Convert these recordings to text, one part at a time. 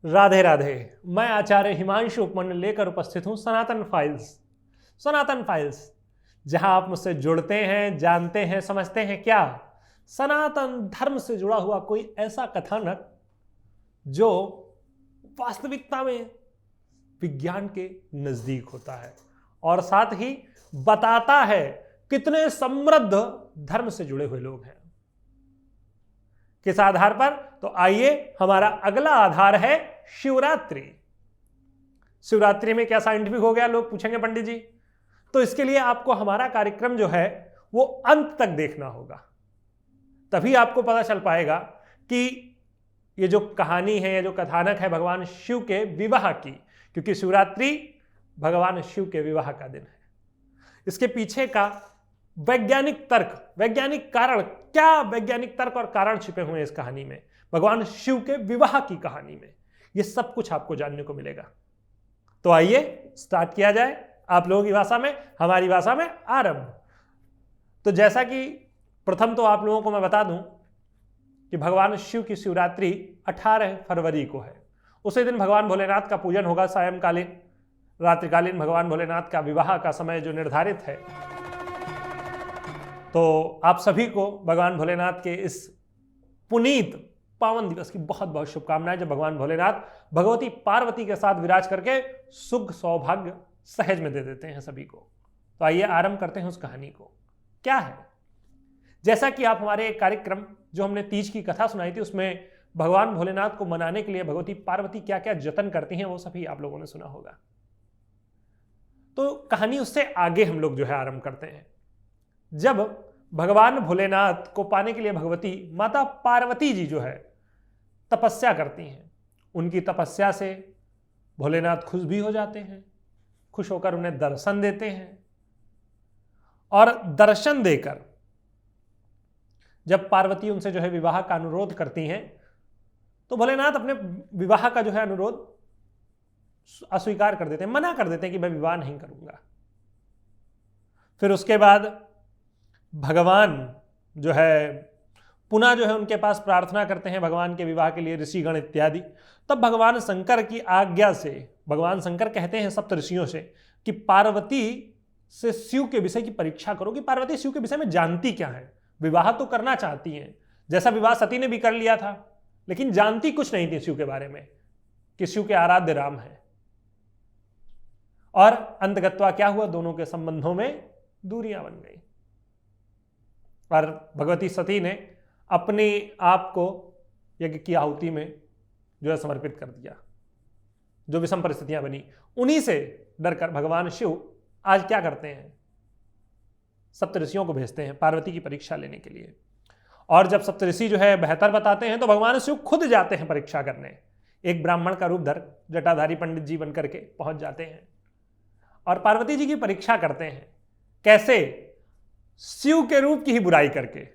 राधे राधे। मैं आचार्य हिमांशु उपमन्यु लेकर उपस्थित हूं सनातन फाइल्स। सनातन फाइल्स जहां आप मुझसे जुड़ते हैं, जानते हैं, समझते हैं क्या सनातन धर्म से जुड़ा हुआ कोई ऐसा कथानक जो वास्तविकता में विज्ञान के नजदीक होता है और साथ ही बताता है कितने समृद्ध धर्म से जुड़े हुए लोग हैं। किस आधार पर? तो आइए, हमारा अगला आधार है शिवरात्रि। शिवरात्रि में क्या साइंटिफिक हो गया, लोग पूछेंगे पंडित जी। तो इसके लिए आपको हमारा कार्यक्रम जो है वो अंत तक देखना होगा, तभी आपको पता चल पाएगा कि ये जो कहानी है, ये जो कथानक है भगवान शिव के विवाह की, क्योंकि शिवरात्रि भगवान शिव के विवाह का दिन है। इसके पीछे का वैज्ञानिक तर्क, वैज्ञानिक कारण, क्या वैज्ञानिक तर्क और कारण छिपे हुए हैं इस कहानी में, भगवान शिव के विवाह की कहानी में, यह सब कुछ आपको जानने को मिलेगा। तो आइए स्टार्ट किया जाए, आप लोगों की भाषा में, हमारी भाषा में आरंभ। तो जैसा कि प्रथम तो आप लोगों को मैं बता दूं कि भगवान शिव की शिवरात्रि 18 फरवरी को है। उसी दिन भगवान भोलेनाथ का पूजन होगा। सायंकालीन, रात्रिकालीन भगवान भोलेनाथ का विवाह का समय जो निर्धारित है। तो आप सभी को भगवान भोलेनाथ के इस पुनीत पावन दिवस की बहुत बहुत शुभकामनाएं, जब भगवान भोलेनाथ भगवती पार्वती के साथ विराज करके सुख सौभाग्य सहज में दे देते हैं सभी को। तो आइए आरंभ करते हैं उस कहानी को। क्या है, जैसा कि आप हमारे एक कार्यक्रम जो हमने तीज की कथा सुनाई थी, उसमें भगवान भोलेनाथ को मनाने के लिए भगवती पार्वती क्या क्या जतन करती हैं वो सभी आप लोगों ने सुना होगा। तो कहानी उससे आगे हम लोग जो है आरंभ करते हैं। जब भगवान भोलेनाथ को पाने के लिए भगवती माता पार्वती जी जो है तपस्या करती हैं, उनकी तपस्या से भोलेनाथ खुश भी हो जाते हैं, खुश होकर उन्हें दर्शन देते हैं। और दर्शन देकर जब पार्वती उनसे जो है विवाह का अनुरोध करती हैं, तो भोलेनाथ अपने विवाह का जो है अनुरोध अस्वीकार कर देते हैं, मना कर देते हैं कि मैं विवाह नहीं करूंगा। फिर उसके बाद भगवान जो है पुनः जो है उनके पास प्रार्थना करते हैं भगवान के विवाह के लिए, ऋषिगण इत्यादि। तब भगवान शंकर की आज्ञा से भगवान शंकर कहते हैं सप्त ऋषियों से कि पार्वती से शिव के विषय की परीक्षा करो कि पार्वती शिव के विषय में जानती क्या है। विवाह तो करना चाहती हैं, जैसा विवाह सती ने भी कर लिया था, लेकिन जानती कुछ नहीं थी शिव के बारे में कि शिव के आराध्य राम है। और अंतगत्वा क्या हुआ, दोनों के संबंधों में दूरियां बन गई और भगवती सती ने अपने आप को यज्ञ की आहुति में जो है समर्पित कर दिया। जो विषम परिस्थितियां बनी, उन्हीं से डरकर भगवान शिव आज क्या करते हैं, सप्तऋषियों को भेजते हैं पार्वती की परीक्षा लेने के लिए। और जब सप्तऋषि जो है बेहतर बताते हैं तो भगवान शिव खुद जाते हैं परीक्षा करने। एक ब्राह्मण का रूप धर जटाधारी पंडित जी बनकर के पहुंच जाते हैं और पार्वती जी की परीक्षा करते हैं। कैसे? शिव के रूप की ही बुराई करके।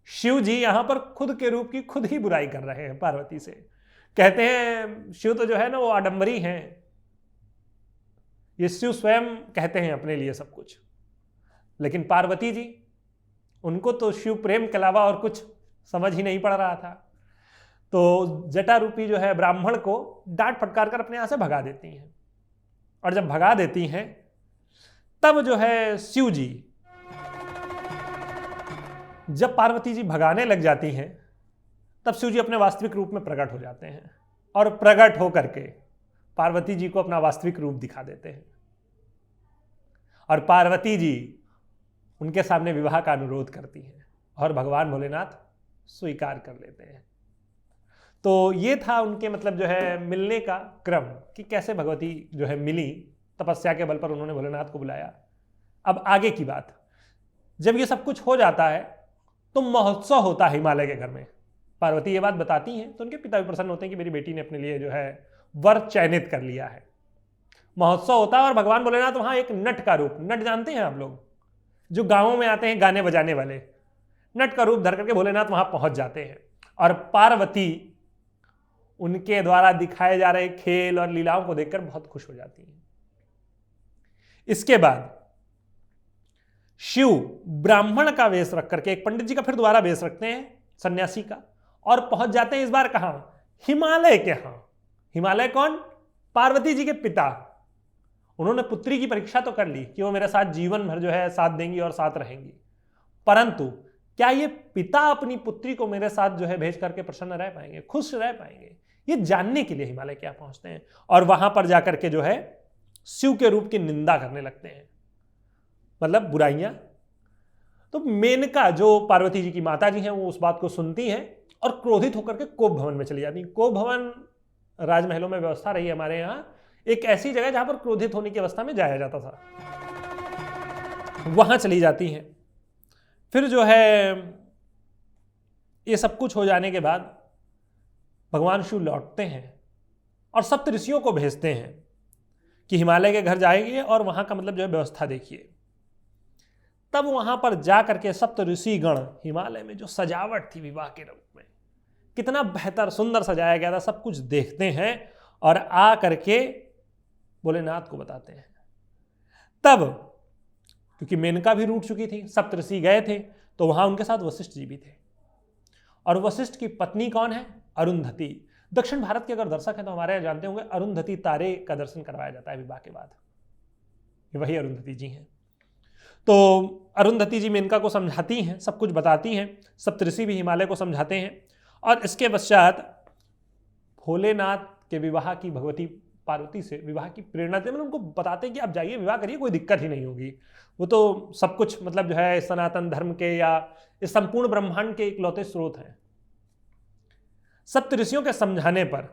शिव जी यहां पर खुद के रूप की खुद ही बुराई कर रहे हैं पार्वती से। कहते हैं शिव तो जो है ना वो आडंबरी हैं, ये शिव स्वयं कहते हैं अपने लिए सब कुछ, लेकिन पार्वती जी, उनको तो शिव प्रेम के अलावा और कुछ समझ ही नहीं पड़ रहा था। तो जटा रूपी जो है ब्राह्मण को डांट फटकार कर अपने यहां से भगा देती हैं। और जब भगा देती हैं तब जो है शिव जी, जब पार्वती जी भगाने लग जाती हैं तब शिव जी अपने वास्तविक रूप में प्रकट हो जाते हैं और प्रकट होकर के पार्वती जी को अपना वास्तविक रूप दिखा देते हैं। और पार्वती जी उनके सामने विवाह का अनुरोध करती हैं और भगवान भोलेनाथ स्वीकार कर लेते हैं। तो ये था उनके मतलब जो है मिलने का क्रम, कि कैसे भगवती जो है मिली, तपस्या के बल पर उन्होंने भोलेनाथ को बुलाया। अब आगे की बात, जब ये सब कुछ हो जाता है तो महोत्सव होता है हिमालय के घर में। पार्वती ये बात बताती हैं तो उनके पिता भी प्रसन्न होते हैं कि मेरी बेटी ने अपने लिए जो है वर चयनित कर लिया है। महोत्सव होता है और भगवान भोलेनाथ वहां एक नट का रूप, नट जानते हैं आप लोग, जो गांवों में आते हैं गाने बजाने वाले, नट का रूप धर करके भोलेनाथ वहां पहुंच जाते हैं। और पार्वती उनके द्वारा दिखाए जा रहे खेल और लीलाओं को देखकर बहुत खुश हो जाती हैं। इसके बाद शिव ब्राह्मण का वेश रख करके एक पंडित जी का फिर दोबारा वेश रखते हैं, सन्यासी का, और पहुंच जाते हैं इस बार कहां, हिमालय के यहां, हिमालय कौन? पार्वती जी के पिता। उन्होंने पुत्री की परीक्षा तो कर ली कि वो मेरे साथ जीवन भर जो है साथ देंगी और साथ रहेंगी, परंतु क्या ये पिता अपनी पुत्री को मेरे साथ जो है भेज करके प्रसन्न रह पाएंगे, खुश रह पाएंगे? ये जानने के लिए हिमालय क्या पहुंचते हैं और वहां पर जाकर के जो है शिव के रूप की निंदा करने लगते हैं, मतलब बुराइयां। तो मेनका जो पार्वती जी की माता जी हैं वो उस बात को सुनती हैं और क्रोधित होकर के कोप भवन में चली जाती हैं। कोप भवन राजमहलों में व्यवस्था रही है हमारे यहाँ, एक ऐसी जगह जहां पर क्रोधित होने की अवस्था में जाया जाता था, वहां चली जाती हैं। फिर जो है ये सब कुछ हो जाने के बाद भगवान शिव लौटते हैं और सप्त ऋषियों को भेजते हैं कि हिमालय के घर जाएंगे और वहां का मतलब जो है व्यवस्था देखिए। तब वहां पर जा करके सप्त ऋषि गण, हिमालय में जो सजावट थी विवाह के रूप में, कितना बेहतर सुंदर सजाया गया था, सब कुछ देखते हैं और आ करके भोलेनाथ को बताते हैं। तब क्योंकि मेनका भी रूठ चुकी थी, सप्तऋषि गए थे, तो वहां उनके साथ वशिष्ठ जी भी थे। और वशिष्ठ की पत्नी कौन है? अरुंधति। दक्षिण भारत के अगर दर्शक हैं तो हमारे यहाँ जानते होंगे अरुंधति तारे का दर्शन करवाया जाता है विवाह के बाद, वही अरुंधति जी हैं। तो अरुंधति जी मेनका को समझाती हैं, सब कुछ बताती हैं, सप्तऋषि भी हिमालय को समझाते हैं और इसके पश्चात भोलेनाथ के विवाह की भगवती पार्वती से विवाह की प्रेरणा से, मतलब उनको बताते हैं कि आप जाइए विवाह करिए, कोई दिक्कत ही नहीं होगी। वो तो सब कुछ मतलब जो है सनातन धर्म के या इस संपूर्ण ब्रह्मांड के इकलौते स्रोत हैं। सप्त ऋषियों के समझाने पर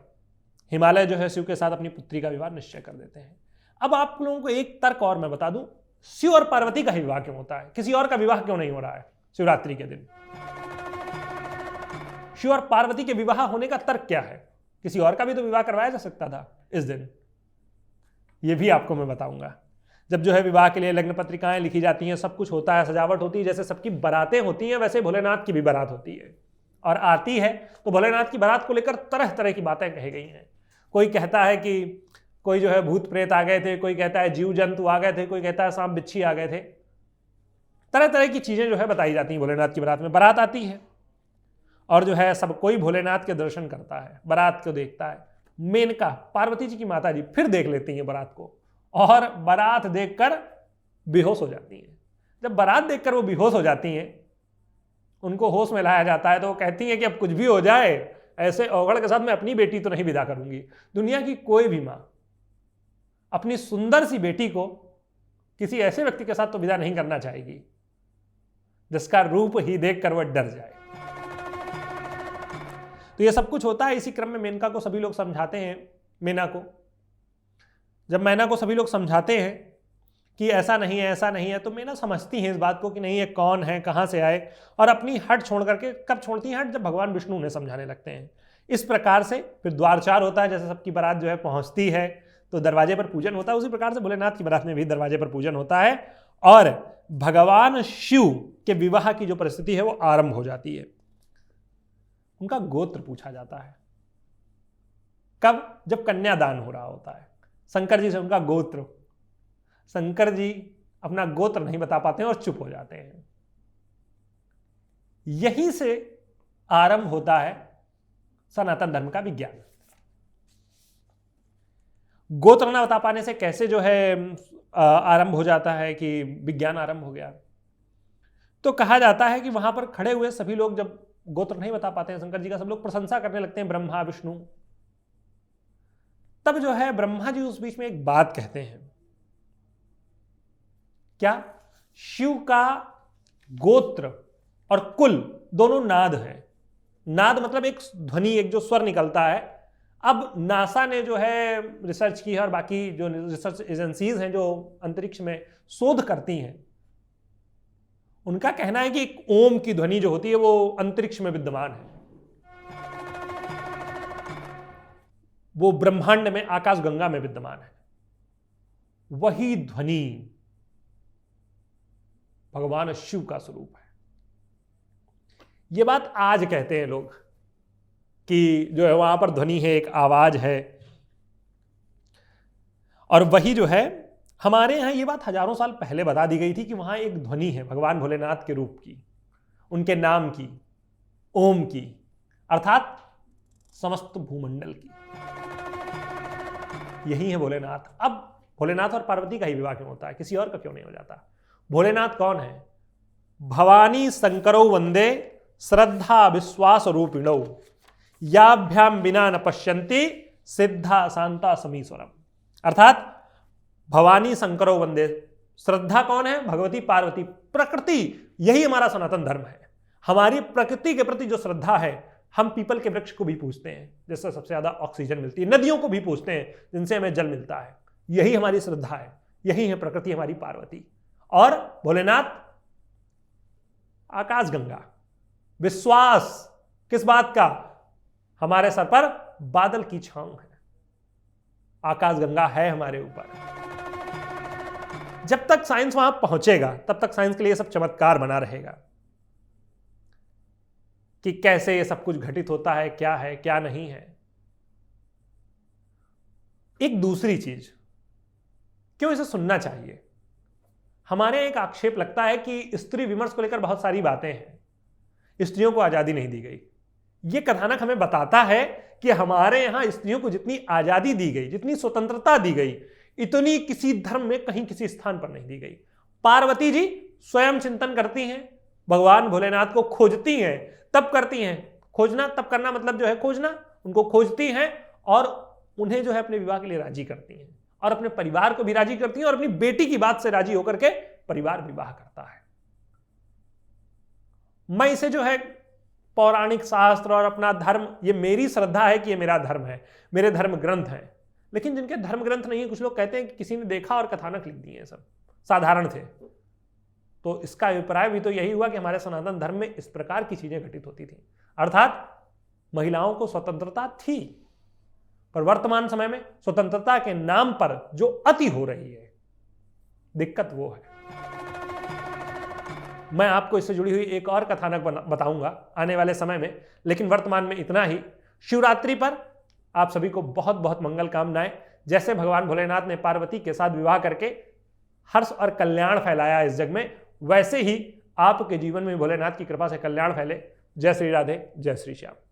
हिमालय जो है शिव के साथ अपनी पुत्री का विवाह निश्चय कर देते हैं। अब आप लोगों को एक तर्क और मैं बता दूं, शिव और पार्वती का ही विवाह क्यों होता है, किसी और का विवाह क्यों नहीं हो रहा है शिवरात्रि के दिन? शिव और पार्वती के विवाह होने का तर्क क्या है? किसी और का भी तो विवाह करवाया जा सकता था इस दिन, ये भी आपको मैं बताऊंगा। जब जो है विवाह के लिए लग्न पत्रिकाएं लिखी जाती हैं, सब कुछ होता है, सजावट होती है, जैसे सबकी बारातें होती हैं वैसे भोलेनाथ की भी बारात होती है और आती है। तो भोलेनाथ की बारात को लेकर तरह तरह की बातें कही गई हैं। कोई कहता है कि कोई जो है भूत प्रेत आ गए थे, कोई कहता है जीव जंतु आ गए थे, कोई कहता है सांप बिच्छी आ गए थे। तरह तरह की चीजें जो है बताई जाती हैं भोलेनाथ की बारात में। बारात आती है और जो है सब कोई भोलेनाथ के दर्शन करता है, बारात को देखता है। मेनका पार्वती जी की माता जी फिर देख लेती हैं बारात को और बारात देखकर बेहोश हो जाती हैं। जब बारात देखकर वो बेहोश हो जाती हैं, उनको होश में लाया जाता है, तो वो कहती हैं कि अब कुछ भी हो जाए, ऐसे अवगढ़ के साथ मैं अपनी बेटी तो नहीं विदा करूंगी। दुनिया की कोई भी मां अपनी सुंदर सी बेटी को किसी ऐसे व्यक्ति के साथ तो विदा नहीं करना चाहेगी जिसका रूप ही देखकर वह डर जाए। तो यह सब कुछ होता है। इसी क्रम में मेनका को सभी लोग समझाते हैं। मैना को जब मैना को सभी लोग समझाते हैं कि ऐसा नहीं है, ऐसा नहीं है, तो मैना समझती हैं इस बात को कि नहीं ये कौन है, कहां से आए, और अपनी हट छोड़ करके, कब छोड़ती हैं हट? जब भगवान विष्णु उन्हें समझाने लगते हैं। इस प्रकार से फिर द्वारचार होता है, जैसे सबकी बारात जो है पहुंचती है तो दरवाजे पर पूजन होता है, उसी प्रकार से भोलेनाथ की बारात में भी दरवाजे पर पूजन होता है और भगवान शिव के विवाह की जो परिस्थिति है वो आरंभ हो जाती है। उनका गोत्र पूछा जाता है। कब? जब कन्यादान हो रहा होता है। शंकर जी से उनका गोत्र, शंकर जी अपना गोत्र नहीं बता पाते हैं और चुप हो जाते हैं। यहीं से आरंभ होता है सनातन धर्म का विज्ञान। गोत्र ना बता पाने से कैसे जो है आरंभ हो जाता है कि विज्ञान आरंभ हो गया? तो कहा जाता है कि वहां पर खड़े हुए सभी लोग जब गोत्र नहीं बता पाते हैं शंकर जी का, सब लोग प्रशंसा करने लगते हैं, ब्रह्मा विष्णु। तब जो है ब्रह्मा जी उस बीच में एक बात कहते हैं। क्या? शिव का गोत्र और कुल दोनों नाद है। नाद मतलब एक ध्वनि, एक जो स्वर निकलता है। अब नासा ने जो है रिसर्च की है और बाकी जो रिसर्च एजेंसीज हैं जो अंतरिक्ष में शोध करती हैं, उनका कहना है कि एक ओम की ध्वनि जो होती है वो अंतरिक्ष में विद्यमान है। वो ब्रह्मांड में, आकाश गंगा में विद्यमान है। वही ध्वनि भगवान शिव का स्वरूप है। ये बात आज कहते हैं लोग कि जो है वहां पर ध्वनि है, एक आवाज है। और वही जो है हमारे यहां ये बात हजारों साल पहले बता दी गई थी कि वहां एक ध्वनि है भगवान भोलेनाथ के रूप की, उनके नाम की, ओम की, अर्थात समस्त भूमंडल की। यही है भोलेनाथ। अब भोलेनाथ और पार्वती का ही विवाह क्यों होता है, किसी और का क्यों नहीं हो जाता? भोलेनाथ कौन है? भवानी शंकरो वंदे श्रद्धा विश्वास रूपिणो याभ्याम बिना न पश्यन्ति सिद्धा शांता समीश्वरम। अर्थात भवानी शंकरो वंदे, श्रद्धा कौन है? भगवती पार्वती, प्रकृति। यही हमारा सनातन धर्म है। हमारी प्रकृति के प्रति जो श्रद्धा है, हम पीपल के वृक्ष को भी पूजते हैं जिससे सबसे ज्यादा ऑक्सीजन मिलती है, नदियों को भी पूजते हैं जिनसे हमें जल मिलता है। यही हमारी श्रद्धा है, यही है प्रकृति हमारी पार्वती। और भोलेनाथ आकाशगंगा, विश्वास किस बात का? हमारे सर पर बादल की छांव है, आकाशगंगा है हमारे ऊपर। जब तक साइंस वहां पहुंचेगा तब तक साइंस के लिए सब चमत्कार बना रहेगा कि कैसे ये सब कुछ घटित होता है, क्या नहीं है। एक दूसरी चीज, क्यों इसे सुनना चाहिए? हमारे एक आक्षेप लगता है कि स्त्री विमर्श को लेकर बहुत सारी बातें हैं, स्त्रियों को आजादी नहीं दी गई। यह कथानक हमें बताता है कि हमारे यहां स्त्रियों को जितनी आजादी दी गई, जितनी स्वतंत्रता दी गई, इतनी किसी धर्म में कहीं किसी स्थान पर नहीं दी गई। पार्वती जी स्वयं चिंतन करती हैं, भगवान भोलेनाथ को खोजती हैं, तब करती हैं। खोजना, तब करना मतलब जो है खोजना, उनको खोजती हैं और उन्हें जो है अपने विवाह के लिए राजी करती हैं और अपने परिवार को भी राजी करती हैं और अपनी बेटी की बात से राजी होकर के परिवार विवाह करता है। मैं इसे जो है पौराणिक शास्त्र और अपना धर्म, ये मेरी श्रद्धा है कि ये मेरा धर्म है, मेरे धर्म ग्रंथ हैं। लेकिन जिनके धर्म ग्रंथ नहीं है, कुछ लोग कहते हैं कि किसी ने देखा और कथानक लिख दिए, सब साधारण थे। तो इसका अभिप्राय भी तो यही हुआ कि हमारे सनातन धर्म में इस प्रकार की चीजें घटित होती थी। अर्थात महिलाओं को स्वतंत्रता थी, पर वर्तमान समय में स्वतंत्रता के नाम पर जो अति हो रही है, दिक्कत वो है। मैं आपको इससे जुड़ी हुई एक और कथानक बताऊंगा आने वाले समय में, लेकिन वर्तमान में इतना ही। शिवरात्रि पर आप सभी को बहुत बहुत मंगल कामनाएं। जैसे भगवान भोलेनाथ ने पार्वती के साथ विवाह करके हर्ष और कल्याण फैलाया इस जग में, वैसे ही आपके जीवन में भोलेनाथ की कृपा से कल्याण फैले। जय श्री राधे, जय श्री श्याम।